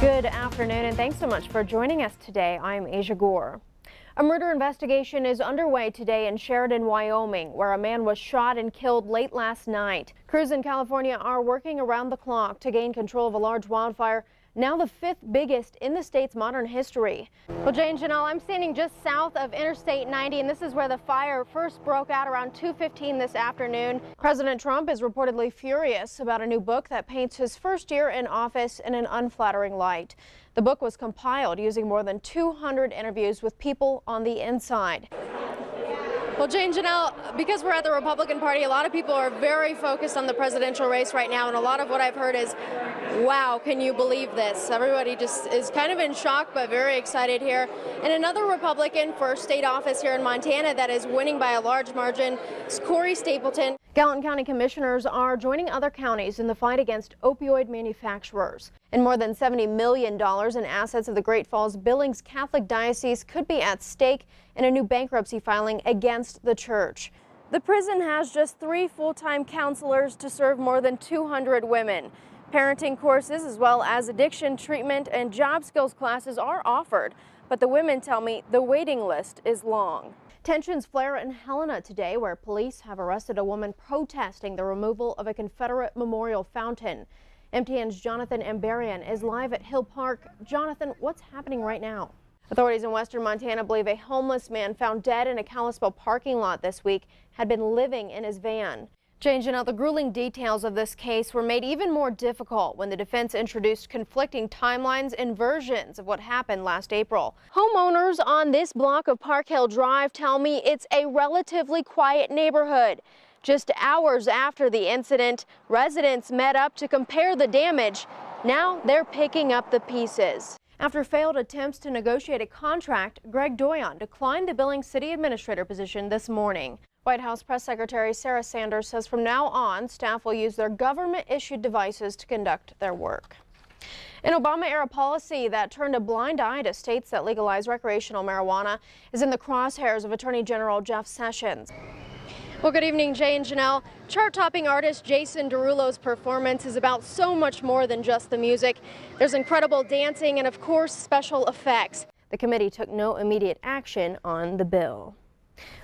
Good afternoon, and thanks so much for joining us today. I'm Asia Goare. A murder investigation is underway today in Sheridan, Wyoming, where a man was shot and killed late last night. Crews in California are working around the clock to gain control of a large wildfire, now the 5th biggest in the state's modern history. Well, Jay and Janelle, I'm standing just south of Interstate 90, and this is where the fire first broke out around 2:15 this afternoon. President Trump is reportedly furious about a new book that paints his first year in office in an unflattering light. The book was compiled using more than 200 interviews with people on the inside. Well, Jay and Janelle, because we're at the Republican Party, a lot of people are very focused on the presidential race right now, and a lot of what I've heard is, wow, can you believe this? Everybody just is kind of in shock, but very excited here. And another Republican for state office here in Montana that is winning by a large margin is Goare Stapleton. Gallatin County commissioners are joining other counties in the fight against opioid manufacturers. And more than $70 million in assets of the Great Falls Billings Catholic Diocese could be at stake in a new bankruptcy filing against the church. The prison has just 3 full-time counselors to serve more than 200 women. Parenting courses as well as addiction treatment and job skills classes are offered, but the women tell me the waiting list is long. Tensions flare in Helena today, where police have arrested a woman protesting the removal of a Confederate memorial fountain. MTN's Jonathan Ambarian is live at Hill Park. Jonathan, what's happening right now? Authorities in western Montana believe a homeless man found dead in a Kalispell parking lot this week had been living in his van. Changing out, the grueling details of this case were made even more difficult when the defense introduced conflicting timelines and versions of what happened last April. Homeowners on this block of Park Hill Drive tell me it's a relatively quiet neighborhood. Just hours after the incident, residents met up to compare the damage. Now they're picking up the pieces. After failed attempts to negotiate a contract, Greg Doyon declined the Billings City Administrator position this morning. White House Press Secretary Sarah Sanders says from now on, staff will use their government-issued devices to conduct their work. An Obama-era policy that turned a blind eye to states that legalize recreational marijuana is in the crosshairs of Attorney General Jeff Sessions. Well, good evening, Jay and Janelle. Chart-topping artist Jason Derulo's performance is about so much more than just the music. There's incredible dancing and, of course, special effects. The committee took no immediate action on the bill.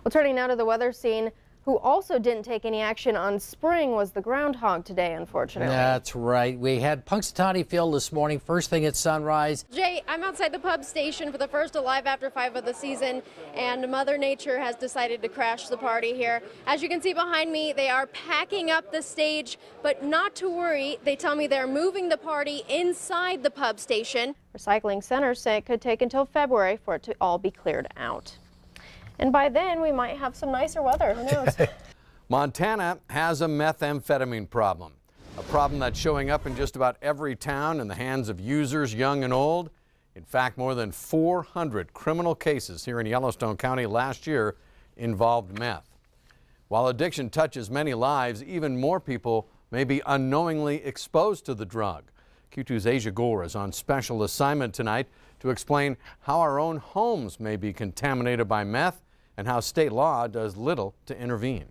Well, turning now to the weather scene, who also didn't take any action on spring was the groundhog today, unfortunately. That's right. We had Punxsutawney Phil this morning, first thing at sunrise. Jay, I'm outside the pub station for the first Alive After 5 of the season, and Mother Nature has decided to crash the party here. As you can see behind me, they are packing up the stage, but not to worry. They tell me they're moving the party inside the pub station. Recycling centers say it could take until February for it to all be cleared out. And by then, we might have some nicer weather. Who knows? Montana has a methamphetamine problem, a problem that's showing up in just about every town in the hands of users, young and old. In fact, more than 400 criminal cases here in Yellowstone County last year involved meth. While addiction touches many lives, even more people may be unknowingly exposed to the drug. Q2's Asia Goare is on special assignment tonight to explain how our own homes may be contaminated by meth and how state law does little to intervene.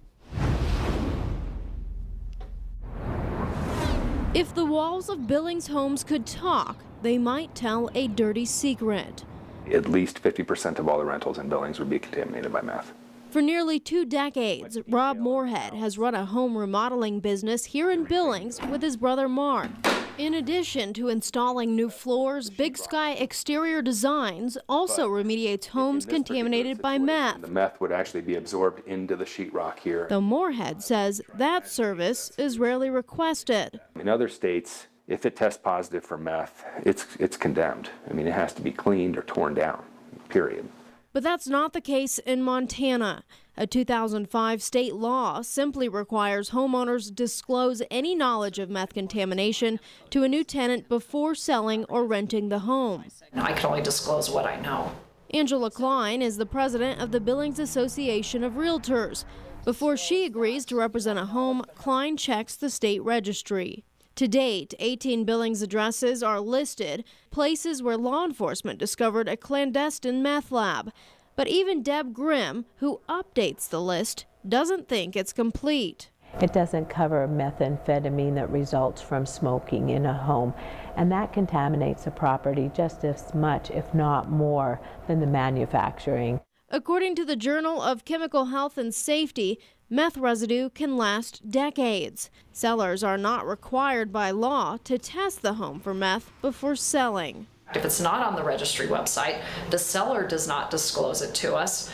If the walls of Billings homes could talk, they might tell a dirty secret. At least 50% of all the rentals in Billings would be contaminated by meth. For nearly 2 decades, Rob Moorhead has run a home remodeling business here in Billings with his brother Mark. In addition to installing new floors, Big Sky Exterior Designs also remediates homes contaminated by meth. The meth would actually be absorbed into the sheetrock here. Though Moorhead says that service is rarely requested. In other states, if it tests positive for meth, it's condemned. I mean, it has to be cleaned or torn down, period. But that's not the case in Montana. A 2005 state law simply requires homeowners disclose any knowledge of meth contamination to a new tenant before selling or renting the home. I can only disclose what I know. Angela Klein is the president of the Billings Association of Realtors. Before she agrees to represent a home, Klein checks the state registry. To date, 18 Billings addresses are listed, places where law enforcement discovered a clandestine meth lab. But even Deb Grimm, who updates the list, doesn't think it's complete. It doesn't cover methamphetamine that results from smoking in a home, and that contaminates the property just as much, if not more, than the manufacturing. According to the Journal of Chemical Health and Safety, meth residue can last decades. Sellers are not required by law to test the home for meth before selling. If it's not on the registry website, the seller does not disclose it to us.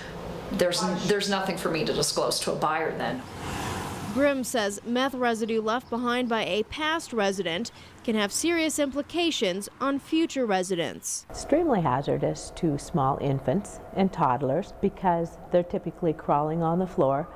There's nothing for me to disclose to a buyer then. Grimm says meth residue left behind by a past resident can have serious implications on future residents. Extremely hazardous to small infants and toddlers because they're typically crawling on the floor,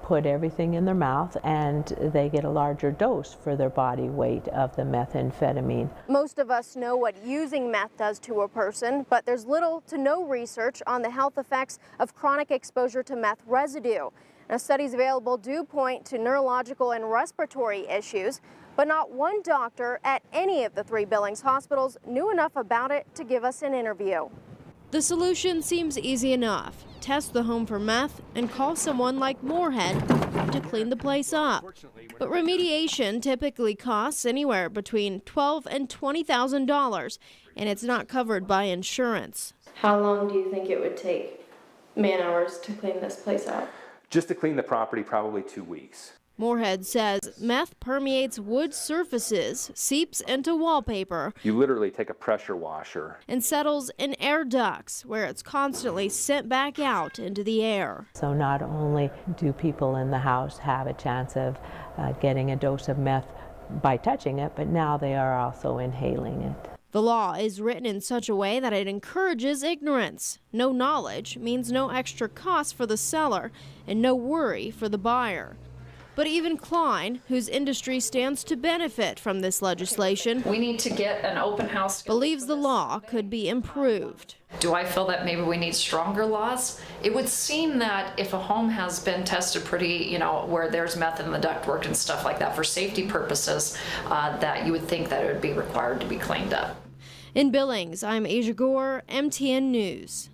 put everything in their mouth, and they get a larger dose for their body weight of the methamphetamine. Most of us know what using meth does to a person, but there's little to no research on the health effects of chronic exposure to meth residue. Now, studies available do point to neurological and respiratory issues, but not one doctor at any of the 3 Billings hospitals knew enough about it to give us an interview. The solution seems easy enough. Test the home for meth and call someone like Moorhead to clean the place up. But remediation typically costs anywhere between $12,000 and $20,000, and it's not covered by insurance. How long do you think it would take man-hours to clean this place up? Just to clean the property, probably 2 weeks. Moorhead says meth permeates wood surfaces, seeps into wallpaper, You literally take a pressure washer. and settles in air ducts where it's constantly sent back out into the air. So not only do people in the house have a chance of getting a dose of meth by touching it, but now they are also inhaling it. The law is written in such a way that it encourages ignorance. No knowledge means no extra cost for the seller and no worry for the buyer. But even Klein, whose industry stands to benefit from this legislation, We need to get an open house. believes the law could be improved. Do I feel that maybe we need stronger laws? It would seem that if a home has been tested pretty, where there's meth in the ductwork and stuff like that for safety purposes, that you would think that it would be required to be cleaned up. In Billings, I'm Asia Goare, MTN News.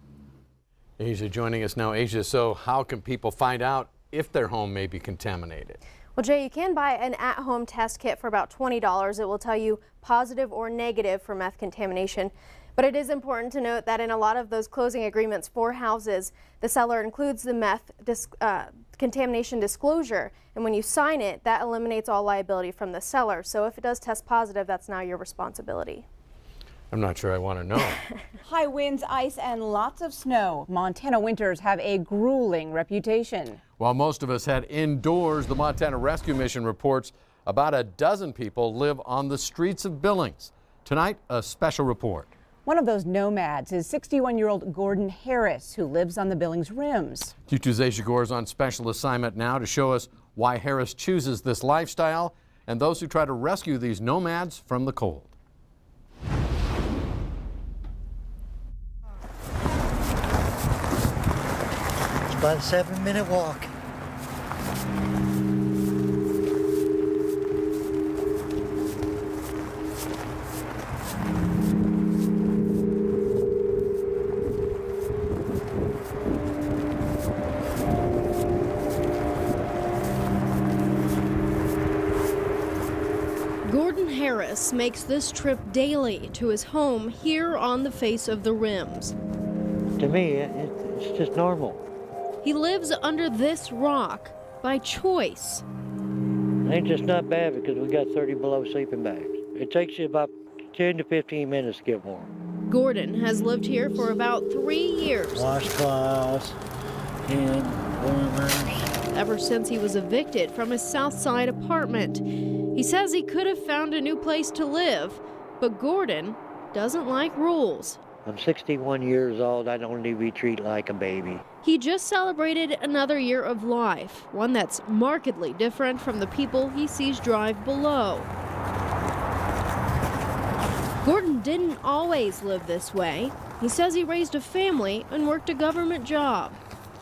Asia joining us now. Asia, so how can people find out if their home may be contaminated? Well, Jay, you can buy an at-home test kit for about $20. It will tell you positive or negative for meth contamination. But it is important to note that in a lot of those closing agreements for houses, the seller includes the meth contamination disclosure. And when you sign it, that eliminates all liability from the seller. So if it does test positive, that's now your responsibility. I'm not sure I want to know. High winds, ice, and lots of snow. Montana winters have a grueling reputation. While most of us head indoors, the Montana Rescue Mission reports about a dozen people live on the streets of Billings. Tonight, a special report. One of those nomads is 61-year-old Gordon Harris, who lives on the Billings rims. Q2's Asia Goare is on special assignment now to show us why Harris chooses this lifestyle and those who try to rescue these nomads from the cold. About a 7-minute walk. Gordon Harris makes this trip daily to his home here on the face of the rims. To me, it's just normal. He lives under this rock by choice. It's just not bad because we got 30 below sleeping bags. It takes you about 10 to 15 minutes to get warm. Gordon has lived here for about 3 years. Washcloths and warmers. Ever since he was evicted from his South Side apartment. He says he could have found a new place to live, but Gordon doesn't like rules. I'm 61 years old. I don't need to be treated like a baby. He just celebrated another year of life, one that's markedly different from the people he sees drive below. Gordon didn't always live this way. He says he raised a family and worked a government job.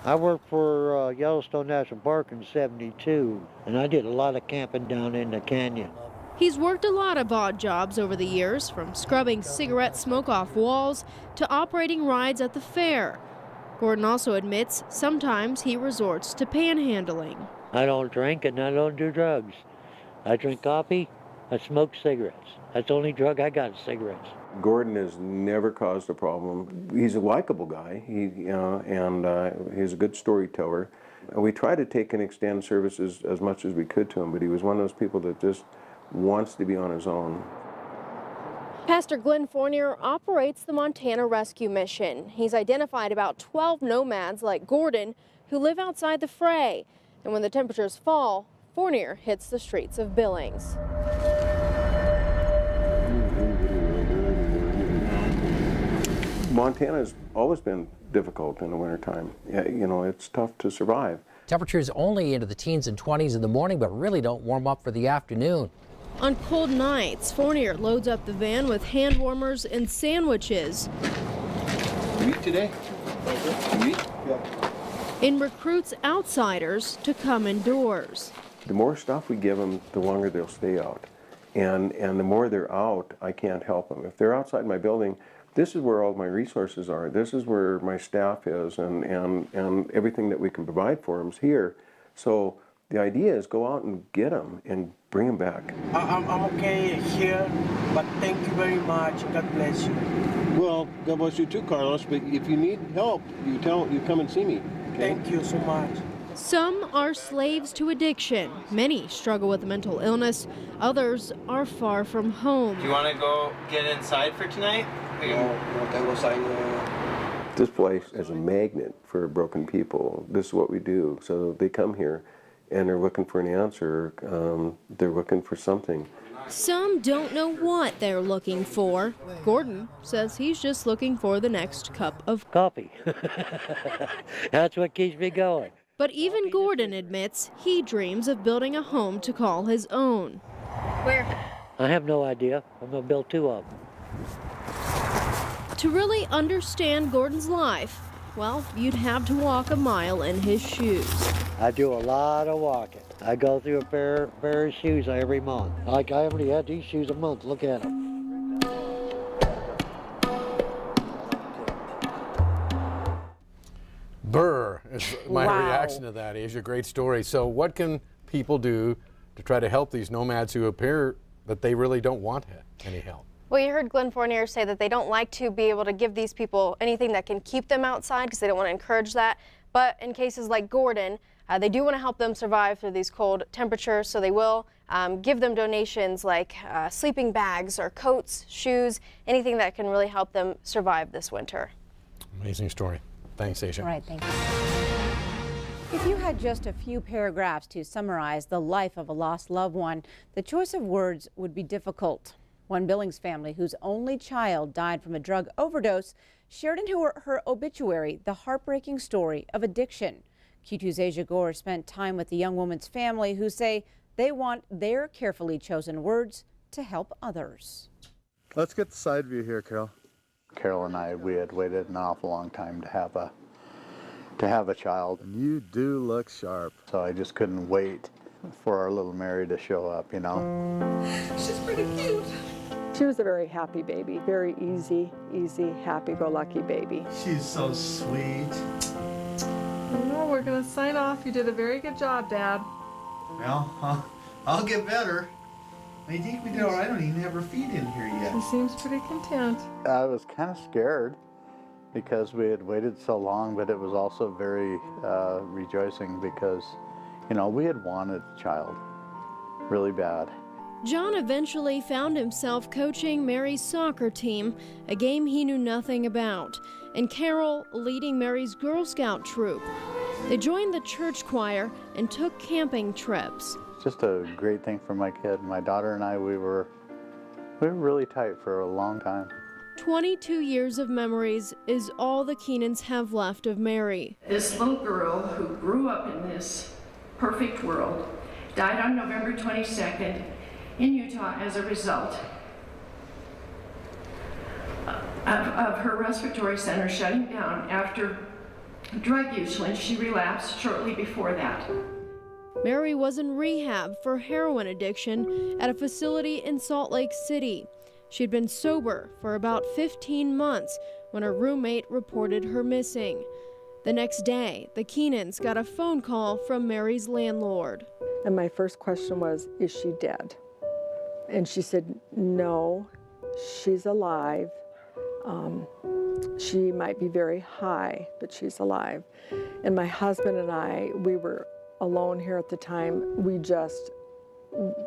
I worked for Yellowstone National Park in '72, and I did a lot of camping down in the canyon. He's worked a lot of odd jobs over the years, from scrubbing cigarette smoke off walls to operating rides at the fair. Gordon also admits sometimes he resorts to panhandling. I don't drink and I don't do drugs. I drink coffee, I smoke cigarettes. That's the only drug I got is cigarettes. Gordon has never caused a problem. He's a likable guy, and he's a good storyteller. We try to take and extend services as much as we could to him, but he was one of those people that just wants to be on his own. Pastor Glenn Fournier operates the Montana Rescue Mission. He's identified about 12 nomads like Gordon who live outside the fray. And when the temperatures fall, Fournier hits the streets of Billings. Montana's always been difficult in the wintertime. You know, it's tough to survive. Temperatures only into the teens and 20s in the morning, but really don't warm up for the afternoon. On cold nights, Fournier loads up the van with hand warmers and sandwiches. You eat today? You eat? Yeah. And recruits outsiders to come indoors. The more stuff we give them, the longer they'll stay out. And the more they're out, I can't help them. If they're outside my building, this is where all my resources are. This is where my staff is, and everything that we can provide for them is here. So the idea is go out and get them and bring them back. I'm okay here, but thank you very much. God bless you. Well, God bless you too, Carlos. But if you need help, you come and see me. Okay? Thank you so much. Some are slaves to addiction. Many struggle with mental illness. Others are far from home. Do you want to go get inside for tonight? This place is a magnet for broken people. This is what we do. So they come here and they're looking for an answer. They're looking for something. Some don't know what they're looking for. Gordon says he's just looking for the next cup of Coffee. That's what keeps me going. But even Gordon admits he dreams of building a home to call his own. Where? I have no idea. I'm going to build 2 of them. To really understand Gordon's life, well, you'd have to walk a mile in his shoes. I do a lot of walking. I go through a pair of shoes every month. Like I already had these shoes a month. Look at them. Brr is my Wow. reaction to that. Is a great story. So what can people do to try to help these nomads who appear that they really don't want any help? Well, you heard Glenn Fournier say that they don't like to be able to give these people anything that can keep them outside because they don't want to encourage that. But in cases like Gordon, they do want to help them survive through these cold temperatures, so they will give them donations like sleeping bags or coats, shoes, anything that can really help them survive this winter. Amazing story. Thanks, Asia. All right, thank you. If you had just a few paragraphs to summarize the life of a lost loved one, the choice of words would be difficult. One Billings family whose only child died from a drug overdose shared in her obituary the heartbreaking story of addiction. Q2's Asia Goare spent time with the young woman's family who say they want their carefully chosen words to help others. Let's get the side view here, Carol. Carol and I, we had waited an awful long time to have a child. And you do look sharp. So I just couldn't wait for our little Mary to show up, you know. She's pretty cute. She was a very happy baby, very easy, happy-go-lucky baby. She's so sweet. Well, we're gonna sign off. You did a very good job, Dad. Well, I'll get better. I think we did all right. I don't even have her feet in here yet. She seems pretty content. I was kind of scared because we had waited so long, but it was also very rejoicing because, you know, we had wanted a child really bad. John eventually found himself coaching Mary's soccer team, a game he knew nothing about, and Carol leading Mary's Girl Scout troop. They joined the church choir and took camping trips. Just a great thing for my kid. My daughter and I, we were really tight for a long time. 22 years of memories is all the Keenans have left of Mary. This little girl who grew up in this perfect world died on November 22nd in Utah as a result of her respiratory center shutting down after drug use when she relapsed shortly before that. Mary was in rehab for heroin addiction at a facility in Salt Lake City. She'd been sober for about 15 months when her roommate reported her missing. The next day, the Keenans got a phone call from Mary's landlord. And my first question was, is she dead? And she said, no, she's alive. She might be very high, but she's alive. And my husband and I, we were alone here at the time. We just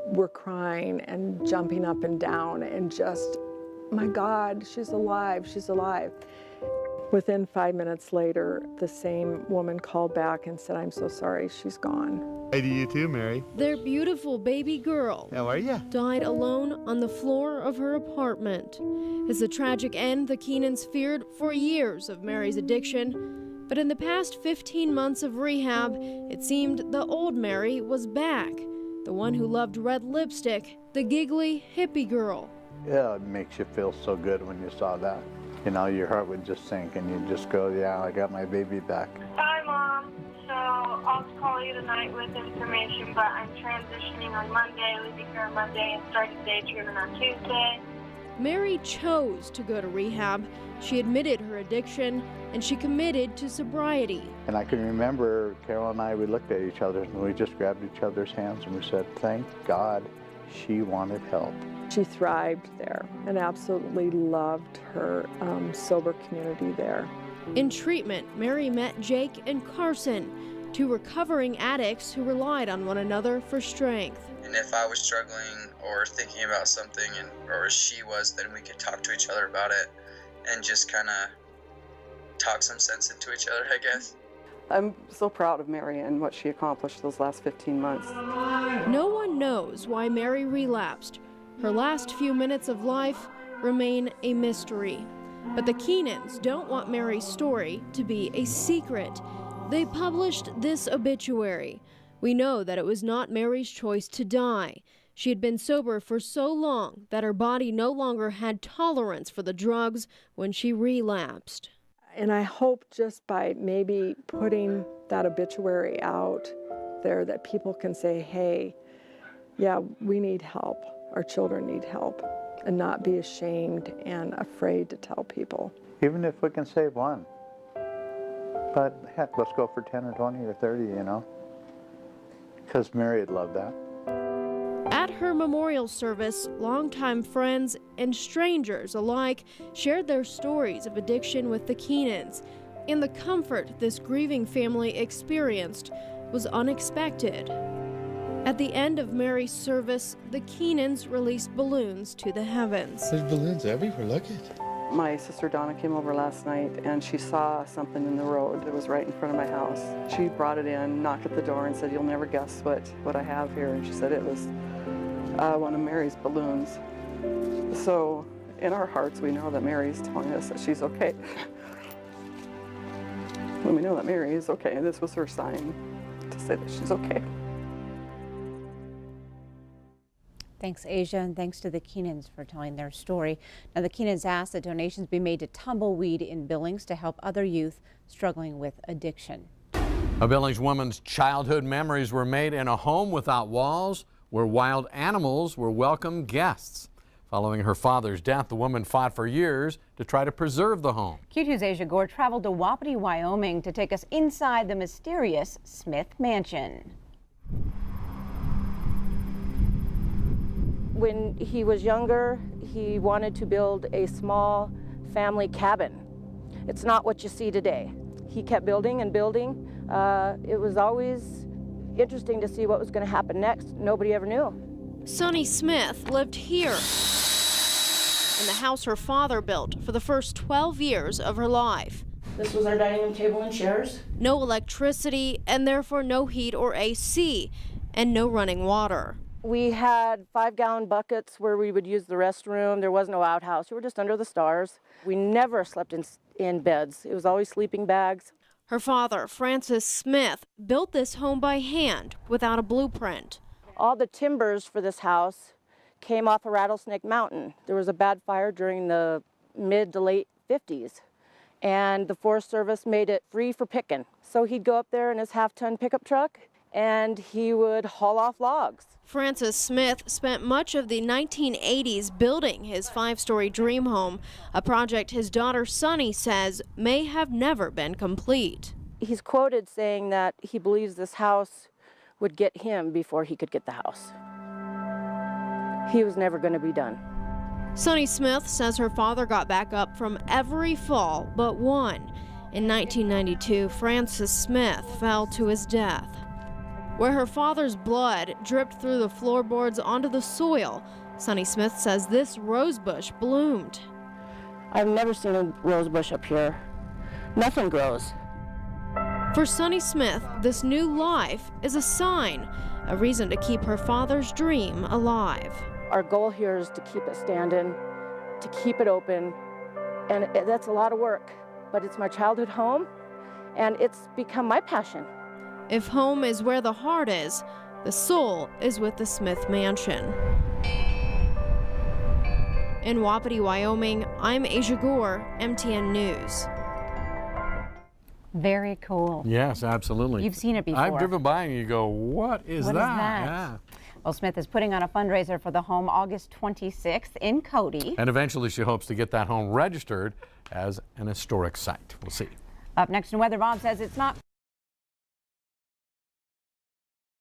were crying and jumping up and down and just, my God, she's alive, she's alive. Within 5 minutes later, the same woman called back and said, I'm so sorry, she's gone. Hey to you too, Mary. Their beautiful baby girl How are you? died alone on the floor of her apartment. It's a tragic end the Keenans feared for years of Mary's addiction. But in the past 15 months of rehab, it seemed the old Mary was back. The one who loved red lipstick, the giggly hippie girl. Yeah, it makes you feel so good when you saw that. You know, your heart would just sink and you'd just go, yeah, I got my baby back. Hi, Mom. So I'll call you tonight with information, but I'm transitioning on Monday, leaving here on Monday, and starting day treatment on Tuesday. Mary chose to go to rehab. She admitted her addiction, and she committed to sobriety. And I can remember Carol and I, we looked at each other and we just grabbed each other's hands and we said, thank God she wanted help. She thrived there and absolutely loved her sober community there. In treatment, Mary met Jake and Carson, two recovering addicts who relied on one another for strength. And if I was struggling or thinking about something, or she was, then we could talk to each other about it and just kind of talk some sense into each other, I guess. I'm so proud of Mary and what she accomplished those last 15 months. No one knows why Mary relapsed. Her last few minutes of life remain a mystery. But the Keenans don't want Mary's story to be a secret. They published this obituary. We know that it was not Mary's choice to die. She had been sober for so long that her body no longer had tolerance for the drugs when she relapsed. And I hope just by maybe putting that obituary out there that people can say, hey, yeah, we need help. Our children need help, and not be ashamed and afraid to tell people. Even if we can save one. But heck, let's go for 10 or 20 or 30, you know, because Mary would love that. At her memorial service, longtime friends and strangers alike shared their stories of addiction with the Keenans, and the comfort this grieving family experienced was unexpected. At the end of Mary's service, the Keenans released balloons to the heavens. There's balloons everywhere, look at. My sister Donna came over last night and she saw something in the road that was right in front of my house. She brought it in, knocked at the door and said, you'll never guess what I have here. And she said it was one of Mary's balloons. So in our hearts, we know that Mary's telling us that she's okay. When we know that Mary is okay, this was her sign to say that she's okay. Thanks, Asia, and thanks to the Keenans for telling their story. Now, the Keenans asked that donations be made to Tumbleweed in Billings to help other youth struggling with addiction. A Billings woman's childhood memories were made in a home without walls where wild animals were welcome guests. Following her father's death, the woman fought for years to try to preserve the home. Q2's Asia Goare traveled to Wapiti, Wyoming to take us inside the mysterious Smith Mansion. When he was younger, he wanted to build a small family cabin. It's not what you see today. He kept building and building. It was always interesting to see what was going to happen next. Nobody ever knew. Sonny Smith lived here in the house her father built for the first 12 years of her life. This was our dining room table and chairs. No electricity, and therefore no heat or AC, and no running water. We had 5-gallon buckets where we would use the restroom. There was no outhouse. We were just under the stars. We never slept in beds. It was always sleeping bags. Her father, Francis Smith, built this home by hand without a blueprint. All the timbers for this house came off of Rattlesnake Mountain. There was a bad fire during the mid to late 50s, and the Forest Service made it free for picking. So he'd go up there in his half-ton pickup truck and he would haul off logs. Francis Smith spent much of the 1980s building his 5-story dream home, a project his daughter Sunny says may have never been complete. he's quoted saying that he believes this house would get him before he could get the house. He was never going to be done. Sonny Smith says her father got back up from every fall but one. In 1992, Francis Smith fell to his death. Where her father's blood dripped through the floorboards onto the soil, Sonny Smith says this rosebush bloomed. I've never seen a rosebush up here. Nothing grows. For Sonny Smith, this new life is a sign, a reason to keep her father's dream alive. Our goal here is to keep it standing, to keep it open, and that's a lot of work, but it's my childhood home, and it's become my passion. If home is where the heart is, the soul is with the Smith Mansion. In Wapiti, Wyoming, I'm Asia Goare, MTN News. Very cool. Yes, absolutely. You've seen it before. I've driven by and you go, what is that? Yeah. Well, Smith is putting on a fundraiser for the home August 26th in Cody. And eventually she hopes to get that home registered as an historic site. We'll see. Up next in weather, Bob says it's not